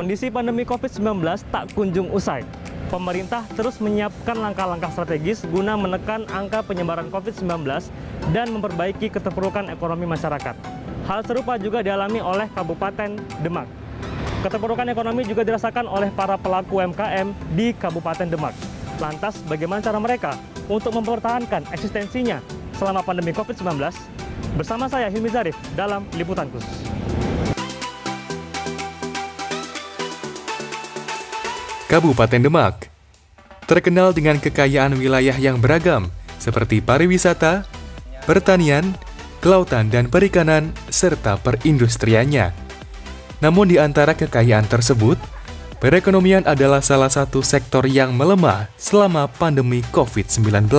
Kondisi pandemi COVID-19 tak kunjung usai. Pemerintah terus menyiapkan langkah-langkah strategis guna menekan angka penyebaran COVID-19 dan memperbaiki keterpurukan ekonomi masyarakat. Hal serupa juga dialami oleh Kabupaten Demak. Keterpurukan ekonomi juga dirasakan oleh para pelaku UMKM di Kabupaten Demak. Lantas, bagaimana cara mereka untuk mempertahankan eksistensinya selama pandemi COVID-19? Bersama saya, Hilmi Zarif, dalam Liputan Khusus. Kabupaten Demak terkenal dengan kekayaan wilayah yang beragam seperti pariwisata, pertanian, kelautan dan perikanan, serta perindustriannya. Namun di antara kekayaan tersebut, perekonomian adalah salah satu sektor yang melemah selama pandemi COVID-19.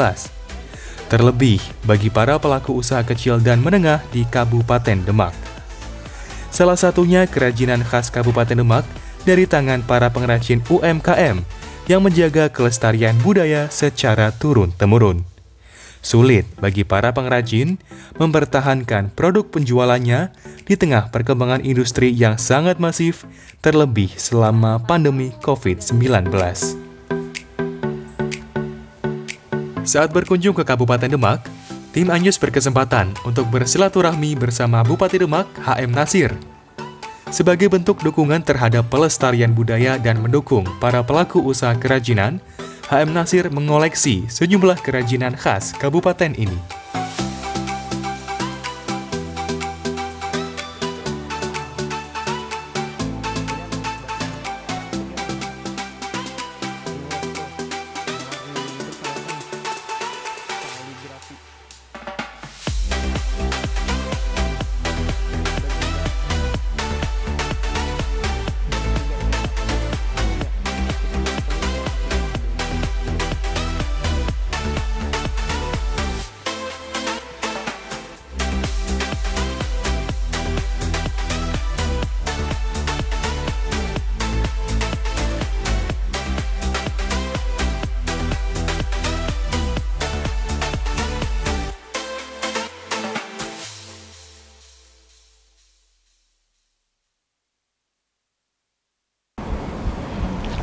Terlebih bagi para pelaku usaha kecil dan menengah di Kabupaten Demak. Salah satunya kerajinan khas Kabupaten Demak dari tangan para pengrajin UMKM yang menjaga kelestarian budaya secara turun-temurun. Sulit bagi para pengrajin mempertahankan produk penjualannya di tengah perkembangan industri yang sangat masif, terlebih selama pandemi COVID-19. Saat berkunjung ke Kabupaten Demak, tim Anyus berkesempatan untuk bersilaturahmi bersama Bupati Demak HM Nasir. Sebagai bentuk dukungan terhadap pelestarian budaya dan mendukung para pelaku usaha kerajinan, HM Nasir mengoleksi sejumlah kerajinan khas kabupaten ini.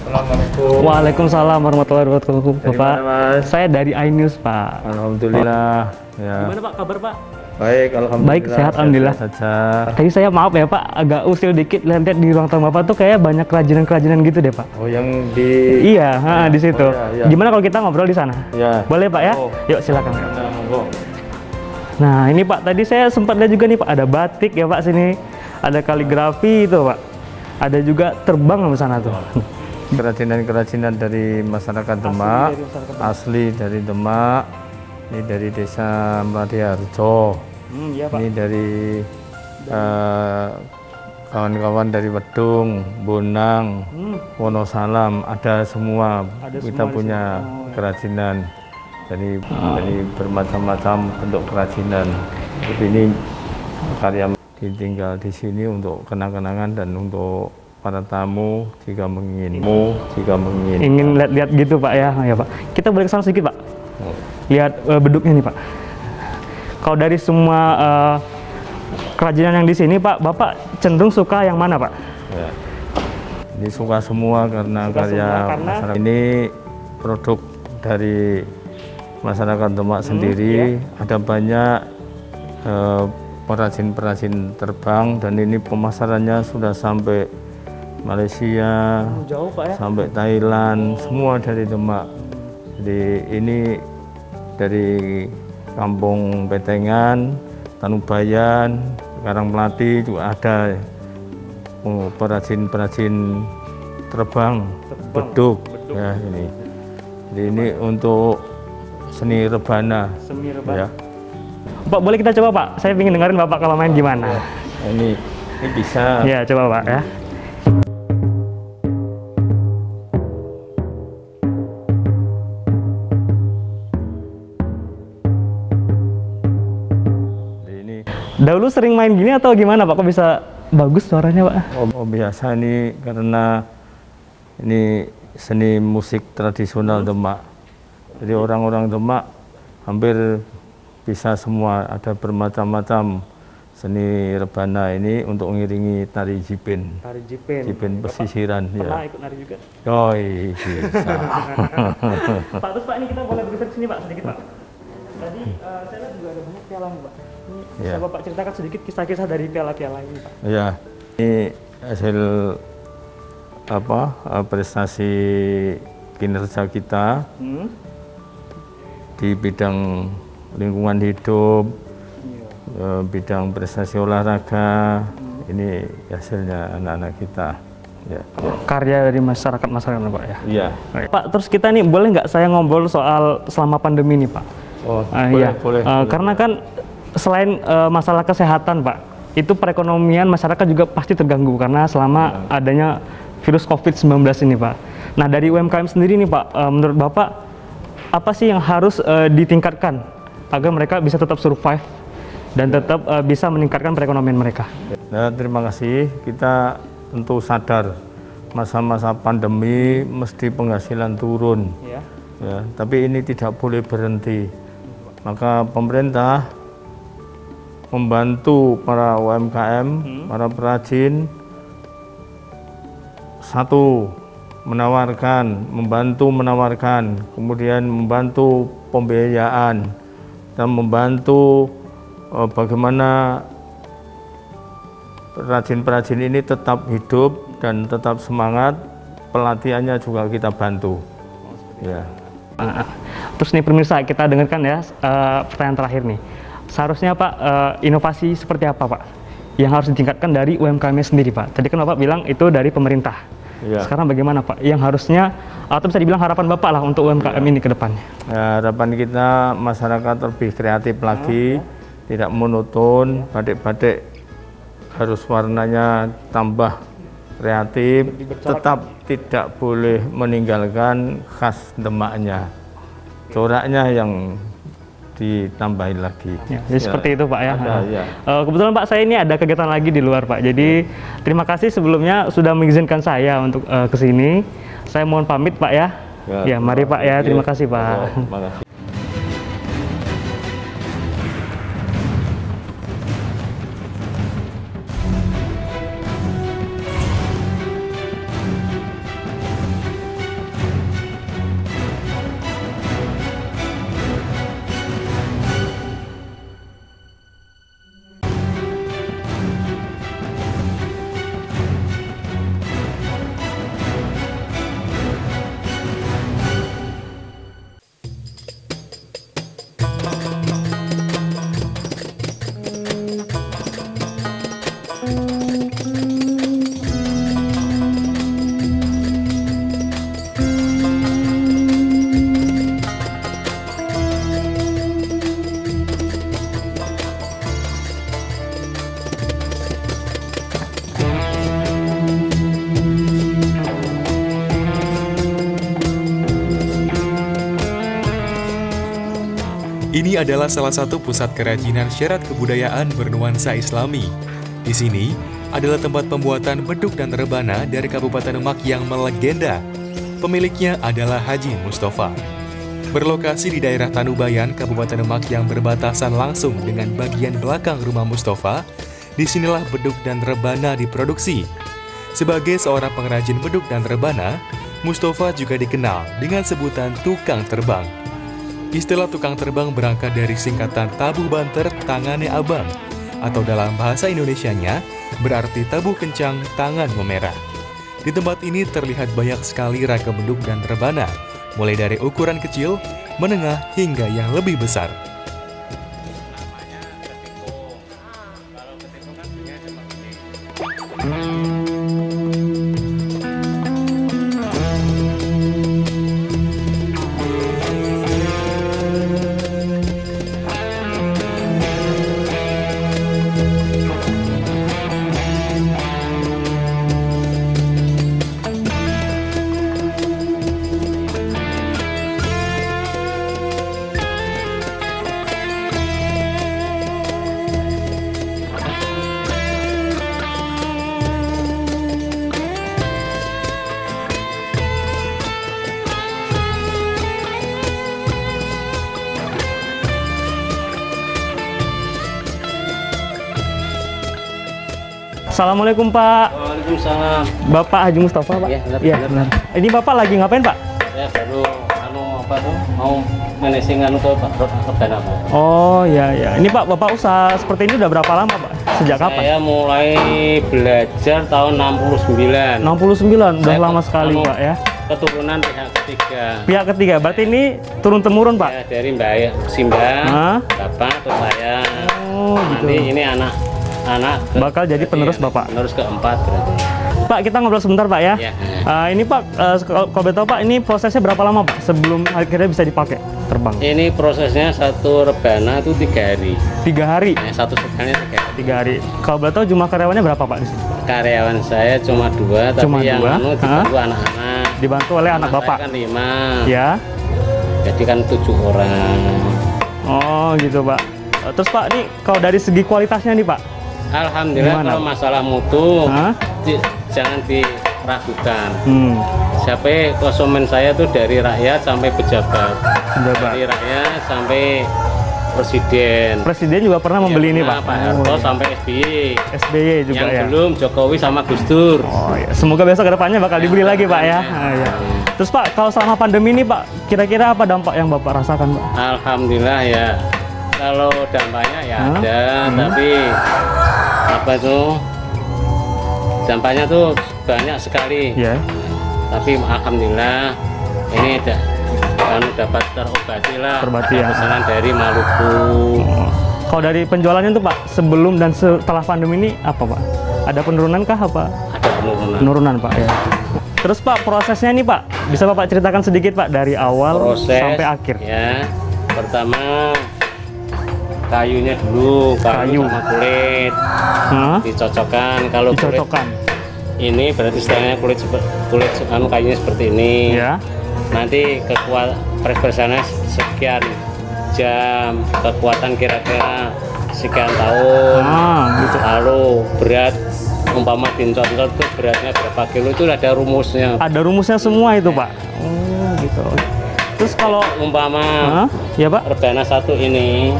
Assalamualaikum. Waalaikumsalam warahmatullahi wabarakatuh, Bapak. Mana, Saya dari iNews, Pak. Alhamdulillah. Ya. Gimana Pak, kabar Pak? Baik, alhamdulillah. Baik, sehat alhamdulillah. Saja. Tadi saya maaf ya Pak, agak usil dikit, lihat di ruang tamu Bapak tuh kayak banyak kerajinan-kerajinan gitu deh Pak. Oh, yang di... Iya, di situ. Oh, iya. Gimana kalau kita ngobrol di sana? Ya. Boleh Pak ya? Oh. Yuk silakan. Nah, monggo. Nah ini Pak, tadi saya sempat lihat juga nih Pak, ada batik ya Pak sini, ada kaligrafi itu Pak, ada juga terbang di sana tuh. Kerajinan-kerajinan dari masyarakat Demak, asli dari Demak, ini dari desa Madiharjo, Iya Pak. ini dari kawan-kawan dari Wedung, Bonang, Wonosalam, ada semua. Ada Kita semua di punya sini. Oh, ya. kerajinan dari bermacam-macam bentuk kerajinan. Jadi ini karya ditinggal di sini untuk kenang-kenangan dan untuk para tamu jika menginginmu, Ingin lihat-lihat gitu Pak ya, ya Pak. Kita boleh kesana sedikit Pak. Lihat beduknya nih Pak. Kalau dari semua kerajinan yang di sini Pak, Bapak cenderung suka yang mana Pak? Ya. Ini suka semua karena karya masyarakat. Ini produk dari masyarakat Demak sendiri. Ada banyak perajin-perajin terbang dan ini pemasarannya sudah sampai Malaysia, Jauh Pak ya? sampai Thailand, semua dari Demak. Jadi ini dari Kampung Petengan, Tanubayan, Karang Melati juga ada perajin-perajin terbang, beduk. Ya ini. Jadi ini untuk seni rebana. Seni rebana. Ya. Pak boleh kita coba Pak? Saya ingin dengerin Bapak kalau main gimana. Ini bisa. Ya coba Pak ya. Dahulu sering main gini atau gimana Pak? Kok bisa bagus suaranya Pak? Oh biasa ini karena ini seni musik tradisional Demak. Jadi orang-orang Demak hampir bisa semua, ada bermacam-macam seni rebana ini untuk mengiringi tari jipin. Tari jipin. Jipin pesisiran. Pernah Ya. ikut nari juga? Oh bisa. Pak, terus Pak ini kita boleh bergeser sini Pak sedikit Pak. Tadi saya lihat juga ada banyak piala nih Pak. Ini Ya. bisa Bapak ceritakan sedikit kisah-kisah dari piala-piala ini Pak. Ya, ini hasil prestasi kinerja kita di bidang lingkungan hidup, bidang prestasi olahraga. Ini hasilnya anak-anak kita. Ya. Karya dari masyarakat Pak ya. Iya. Pak, terus kita nih boleh nggak saya ngobrol soal selama pandemi nih Pak? Oh, Iya. boleh. Karena kan selain masalah kesehatan Pak, itu perekonomian masyarakat juga pasti terganggu karena selama adanya virus COVID-19 ini Pak. Nah dari UMKM sendiri nih Pak, menurut Bapak apa sih yang harus ditingkatkan agar mereka bisa tetap survive dan tetap bisa meningkatkan perekonomian mereka? Nah, terima kasih. Kita tentu sadar masa-masa pandemi mesti penghasilan turun. Ya. Ya, tapi ini tidak boleh berhenti. Maka pemerintah membantu para UMKM, para perajin, satu membantu menawarkan, kemudian membantu pembiayaan dan membantu bagaimana perajin-perajin ini tetap hidup dan tetap semangat. Pelatihannya juga kita bantu. Ya. Terus nih pemirsa, kita dengarkan ya pertanyaan terakhir nih. Seharusnya Pak, inovasi seperti apa Pak yang harus ditingkatkan dari UMKM sendiri Pak? Tadi kan Bapak bilang itu dari pemerintah. Ya. Sekarang bagaimana Pak? Yang harusnya, atau bisa dibilang harapan Bapak lah untuk UMKM ini ke depannya? Ya, harapan kita masyarakat lebih kreatif lagi, tidak monoton, batik-batik harus warnanya tambah kreatif, tetap tidak boleh meninggalkan khas Demaknya. Coraknya yang ditambahin lagi. Ya, jadi seperti itu Pak ya. Ada, ya. Kebetulan Pak saya ini ada kegiatan lagi di luar Pak. Jadi terima kasih sebelumnya sudah mengizinkan saya untuk ke sini. Saya mohon pamit Pak ya. Ya, mari Pak ya. Terima kasih Pak. Terima kasih. Ini adalah salah satu pusat kerajinan syarat kebudayaan bernuansa Islami. Di sini adalah tempat pembuatan beduk dan rebana dari Kabupaten Demak yang melegenda. Pemiliknya adalah Haji Mustafa. Berlokasi di daerah Tanubayan, Kabupaten Demak yang berbatasan langsung dengan bagian belakang rumah Mustafa, disinilah beduk dan rebana diproduksi. Sebagai seorang pengrajin beduk dan rebana, Mustafa juga dikenal dengan sebutan tukang terbang. Istilah tukang terbang berangkat dari singkatan tabuh banter tangannya abang, atau dalam bahasa Indonesianya berarti tabuh kencang tangan memerah. Di tempat ini terlihat banyak sekali ragam beduk dan rebana, mulai dari ukuran kecil, menengah, hingga yang lebih besar. Assalamualaikum Pak. Waalaikumsalam. Bapak Haji Mustafa Pak? Iya, benar, Iya, benar. benar. Ini Bapak lagi ngapain Pak? Saya baru mau managing ke Pak Rebana Pak. Oh ya ya. Ini Pak, Bapak usaha seperti ini udah berapa lama Pak? Sejak kapan? Saya mulai belajar tahun 69. 69, udah Saya lama sekali anu, Pak ya. Keturunan pihak ketiga. Pihak ketiga, berarti ini turun-temurun Pak? Ya, dari Mbak Simba, Hah? Bapak, terus saya. Oh gitu. Nanti ini anak Bakal jadi penerus berarti Bapak? Penerus keempat berarti. Pak, kita ngobrol sebentar Pak ya. Ya. Ini Pak, kalau boleh tahu Pak, ini prosesnya berapa lama Pak sebelum akhirnya bisa dipakai terbang? Ini prosesnya satu rebana itu 3 hari. 3 hari? Ya, satu sebenarnya 3 hari. 3 hari. Kalau boleh tahu jumlah karyawannya berapa Pak di sini? Karyawan saya cuma 2, tapi Cuma yang 2? dibantu anak-anak. Dibantu oleh anak Bapak? Saya kan 5. Ya. Jadi kan 7 orang. Oh gitu Pak. Terus Pak, ini kalau dari segi kualitasnya nih Pak? Alhamdulillah. Gimana, Kalau Pak? masalah mutu Hah? jangan diragukan. Hmm. Konsumen saya tuh dari rakyat sampai pejabat. Pejabat. Dari rakyat sampai presiden. Presiden juga pernah membeli ini Pak? Pak Harto Oh, sampai SBY. SBY juga Yang ya? belum Jokowi sama Gus Dur. Oh ya, semoga besok kedepannya bakal dibeli lagi Pak ya. Ya. Terus Pak, kalau selama pandemi ini Pak, kira-kira apa dampak yang Bapak rasakan Pak? Alhamdulillah ya. Kalau dampaknya ya Hah? ada, tapi apa itu dampaknya tuh banyak sekali. Ya. Tapi alhamdulillah ini dapat terobati lah. Terobati, Ada ya. pesanan dari Maluku. Oh. Kalau dari penjualannya tuh Pak, sebelum dan setelah pandemi ini apa Pak? Ada penurunan kah apa? Ada penurunan. Penurunan Pak ya. Terus Pak, prosesnya nih Pak, bisa Bapak ceritakan sedikit Pak dari awal Proses sampai akhir? ya. Pertama kayunya dulu, kayu sama kulit Hah? dicocokkan. Kalau kulit Dicocokkan? ini berarti istilahnya kulit kayunya seperti ini. Ya. Nanti prespersannya sekian jam, kekuatan kira-kira sekian tahun. Gitu. Lalu berat umpama dincot-ncot itu beratnya berapa kilo itu ada rumusnya. Ada rumusnya semua itu Pak? Oh gitu. Terus kalau Umpama Hah? Ya Pak? rebana satu ini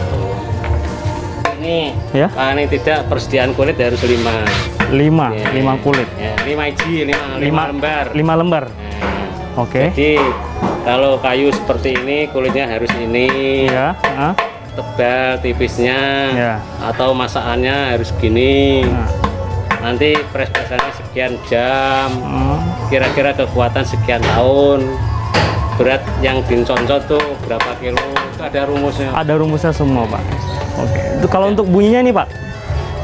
Ya? paling tidak persediaan kulit harus 5. 5 Ya. 5 kulit. Ya, 5 iji, 5 lembar. 5 lembar. Nah, Oke. jadi kalau kayu seperti ini kulitnya harus ini. Ya. Hah? Tebal tipisnya. Ya. Atau masakannya harus gini. Nah. Nanti prespersannya sekian jam. Oh. Kira-kira kekuatan sekian tahun. Berat yang dincocok tuh berapa kilo itu ada rumusnya. Ada rumusnya semua Pak. Oke. Itu kalau untuk bunyinya nih Pak,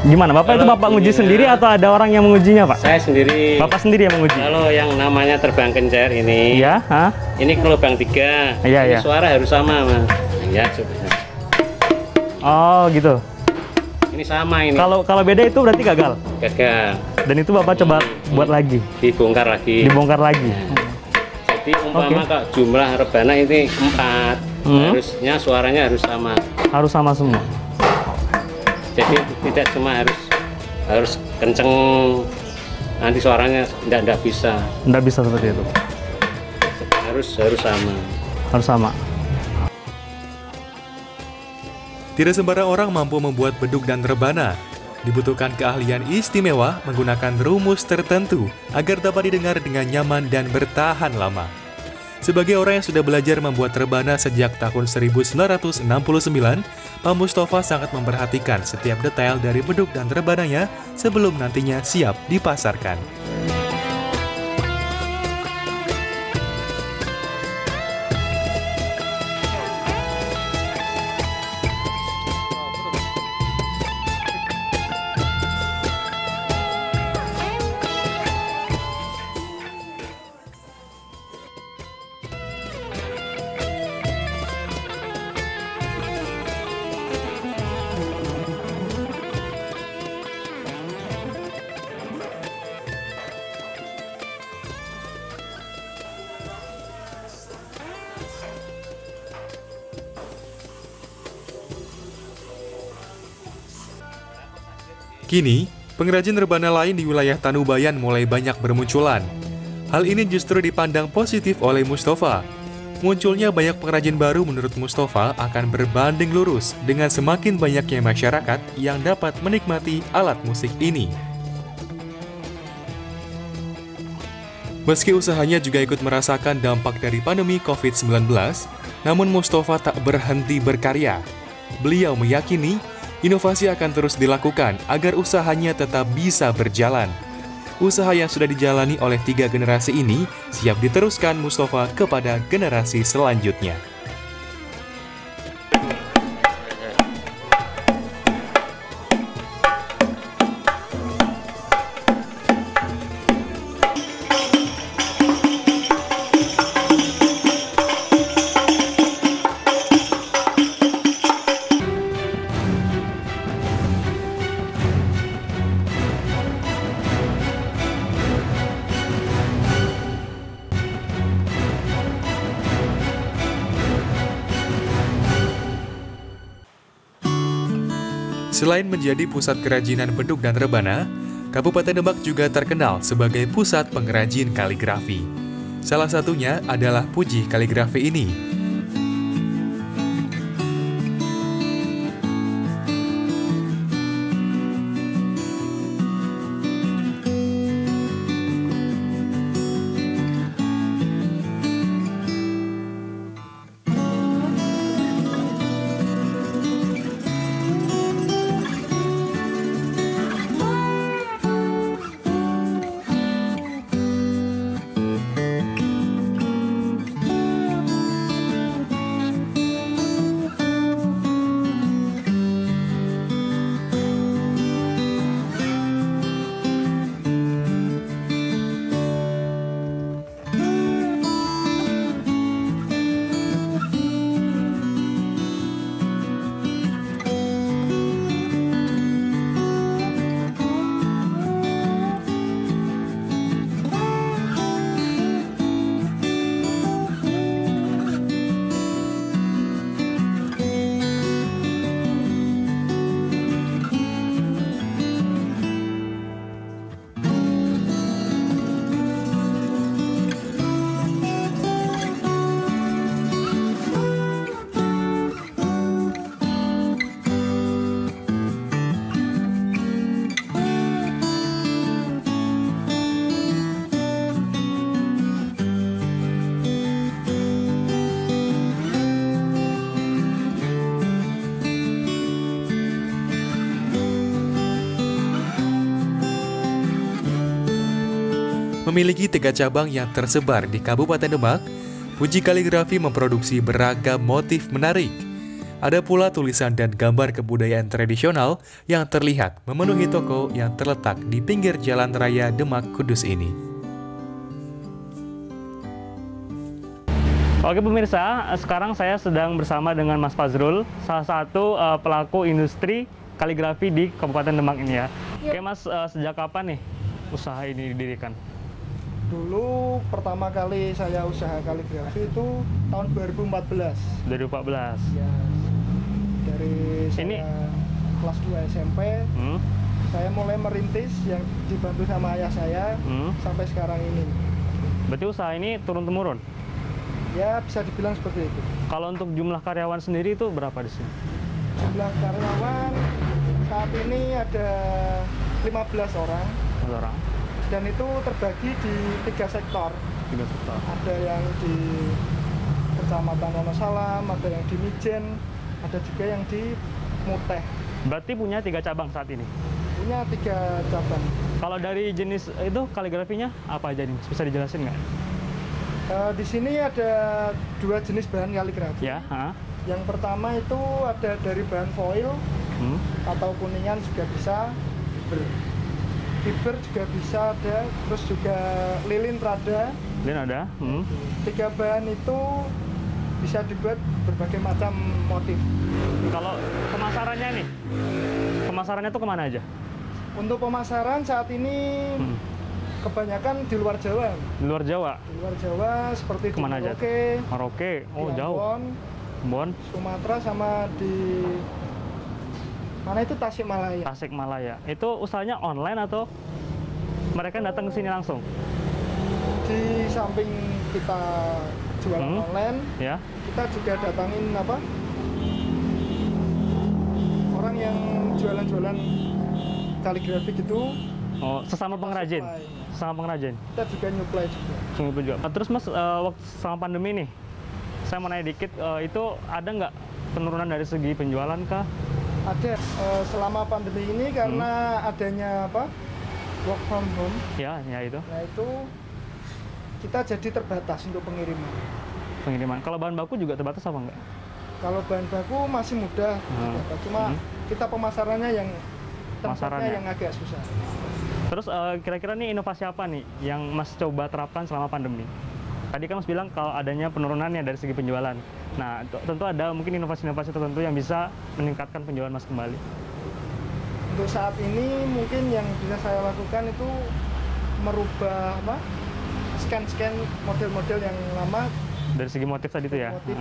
gimana? Bapak itu Kalau Bapak nguji bunyinya- sendiri atau ada orang yang mengujinya Pak? Saya sendiri. Bapak sendiri yang menguji? Kalau yang namanya terbang kencer ini, Iya. Hah? ini lubang 3. Iya, Ini iya. suara harus sama, Mas. Ya, coba. Oh gitu. Ini sama ini. Kalau beda itu berarti gagal. Gagal. Dan itu Bapak coba buat lagi, Dibongkar lagi. dibongkar lagi. Jadi umpama Oke. kok jumlah rebana ini 4, Hmm. harusnya suaranya harus sama. Harus sama semua. Jadi tidak cuma harus kenceng, nanti suaranya tidak bisa. Nggak bisa seperti itu. Harus sama. Harus sama. Tidak sembarang orang mampu membuat beduk dan rebana. Dibutuhkan keahlian istimewa menggunakan rumus tertentu agar dapat didengar dengan nyaman dan bertahan lama. Sebagai orang yang sudah belajar membuat rebana sejak tahun 1969, Pak Mustafa sangat memperhatikan setiap detail dari beduk dan rebananya sebelum nantinya siap dipasarkan. Kini, pengrajin rebana lain di wilayah Tanubayan mulai banyak bermunculan. Hal ini justru dipandang positif oleh Mustafa. Munculnya banyak pengrajin baru menurut Mustafa akan berbanding lurus dengan semakin banyaknya masyarakat yang dapat menikmati alat musik ini. Meski usahanya juga ikut merasakan dampak dari pandemi COVID-19, namun Mustafa tak berhenti berkarya. Beliau meyakini inovasi akan terus dilakukan agar usahanya tetap bisa berjalan. Usaha yang sudah dijalani oleh 3 generasi ini siap diteruskan Mustafa kepada generasi selanjutnya. Selain menjadi pusat kerajinan beduk dan rebana, Kabupaten Demak juga terkenal sebagai pusat pengrajin kaligrafi. Salah satunya adalah Puji Kaligrafi ini. Memiliki 3 cabang yang tersebar di Kabupaten Demak, Puji Kaligrafi memproduksi beragam motif menarik. Ada pula tulisan dan gambar kebudayaan tradisional yang terlihat memenuhi toko yang terletak di pinggir Jalan Raya Demak Kudus ini. Oke pemirsa, sekarang saya sedang bersama dengan Mas Fazrul, salah satu pelaku industri kaligrafi di Kabupaten Demak ini ya. Oke Mas, sejak kapan nih usaha ini didirikan? Dulu pertama kali saya usaha kaligrafi itu tahun 2014. 2014. Ya, dari saya kelas 2 SMP, saya mulai merintis yang dibantu sama ayah saya sampai sekarang ini. Berarti usaha ini turun-temurun? Ya, bisa dibilang seperti itu. Kalau untuk jumlah karyawan sendiri itu berapa di sini? Jumlah karyawan saat ini ada 15 orang. 15 orang. Dan itu terbagi di 3 sektor. 3 sektor. Ada yang di Kecamatan Wonosalam, ada yang di Mijen, ada juga yang di Muteh. Berarti punya 3 cabang saat ini? Punya 3 cabang. Kalau dari jenis itu kaligrafinya apa aja nih? Bisa dijelasin nggak? Di sini ada 2 jenis bahan kaligrafi. Ya. Yang pertama itu ada dari bahan foil atau kuningan juga bisa, fiber juga bisa ada, terus juga lilin rada. Lilin ada. 3 bahan itu bisa dibuat berbagai macam motif. Kalau pemasarannya nih, pemasarannya tuh kemana aja? Untuk pemasaran saat ini kebanyakan di luar Jawa. Di luar Jawa? Di luar Jawa seperti kemana di Merauke. Merauke, oh jauh. Ambon, Sumatera sama di mana itu Tasikmalaya. Tasikmalaya. Itu usahanya online atau mereka datang ke sini langsung? Di samping kita jualan online, ya. Kita juga datangin orang yang jualan-jualan kaligrafi gitu, Oh, sesama pengrajin. Supply. Sesama pengrajin. Kita juga nyuplai juga. Terus Mas, waktu selama pandemi nih, saya mau nanya dikit, itu ada nggak penurunan dari segi penjualan kah? Ada selama pandemi ini karena adanya apa? Work from home. Ya itu. Nah itu kita jadi terbatas untuk pengiriman. Kalau bahan baku juga terbatas apa enggak? Kalau bahan baku masih mudah, cuma kita pemasarannya yang yang agak susah. Terus kira-kira nih inovasi apa nih yang Mas coba terapkan selama pandemi? Tadi kan Mas bilang kalau adanya penurunannya dari segi penjualan. Nah, tentu ada mungkin inovasi-inovasi tertentu yang bisa meningkatkan penjualan Mas kembali. Untuk saat ini mungkin yang bisa saya lakukan itu merubah apa? Scan model-model yang lama. Dari segi motif tadi itu ya? Motif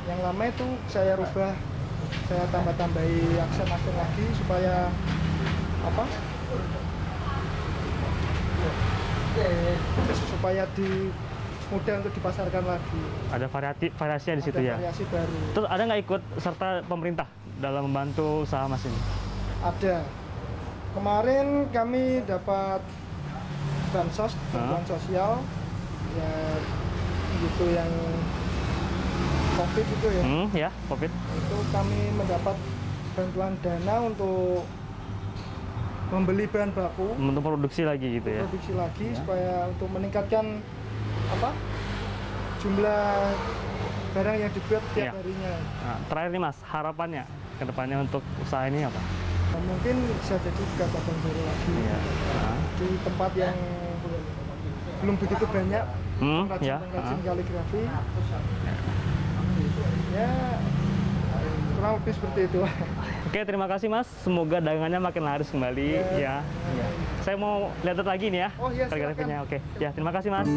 yang lama itu saya rubah, saya tambah-tambahi aksen-aksen lagi supaya apa? Supaya mudah untuk dipasarkan lagi. Ada variasinya di situ ya? Variasi baru. Terus ada nggak ikut serta pemerintah dalam membantu usaha Mas ini? Ada. Kemarin kami dapat bansos, bantuan sosial, ya gitu yang COVID itu ya. Ya, COVID. Itu kami mendapat bantuan dana untuk membeli bahan baku. Untuk produksi lagi gitu ya? Produksi lagi supaya untuk meningkatkan apa? Jumlah barang yang dibuat tiap harinya. Nah, terakhir nih Mas, harapannya ke depannya untuk usaha ini apa? Nah, mungkin bisa jadi buka cabang baru lagi di tempat yang belum begitu banyak pengrajin kaligrafi. Ya, kurang lebih seperti itu. Oke, terima kasih Mas. Semoga dagangannya makin laris kembali ya. Saya mau lihat lagi nih ya. Oh iya, kaligrafinya. Oke. Ya, terima kasih Mas.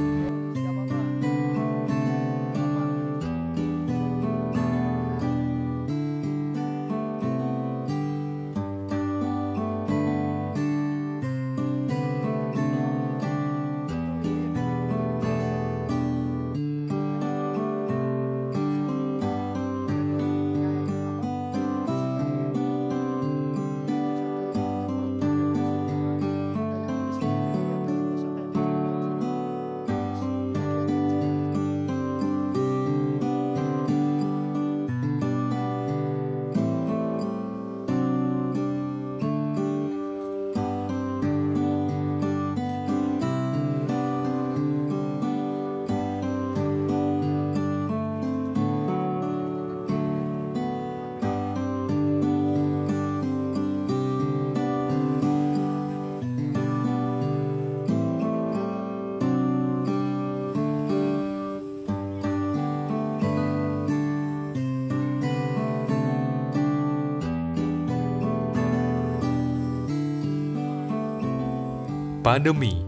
Pandemi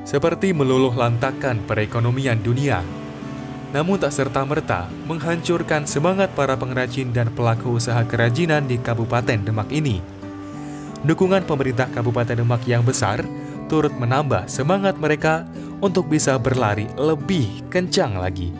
seperti meluluh lantakkan perekonomian dunia, namun tak serta-merta menghancurkan semangat para pengrajin dan pelaku usaha kerajinan di Kabupaten Demak ini. Dukungan pemerintah Kabupaten Demak yang besar turut menambah semangat mereka untuk bisa berlari lebih kencang lagi.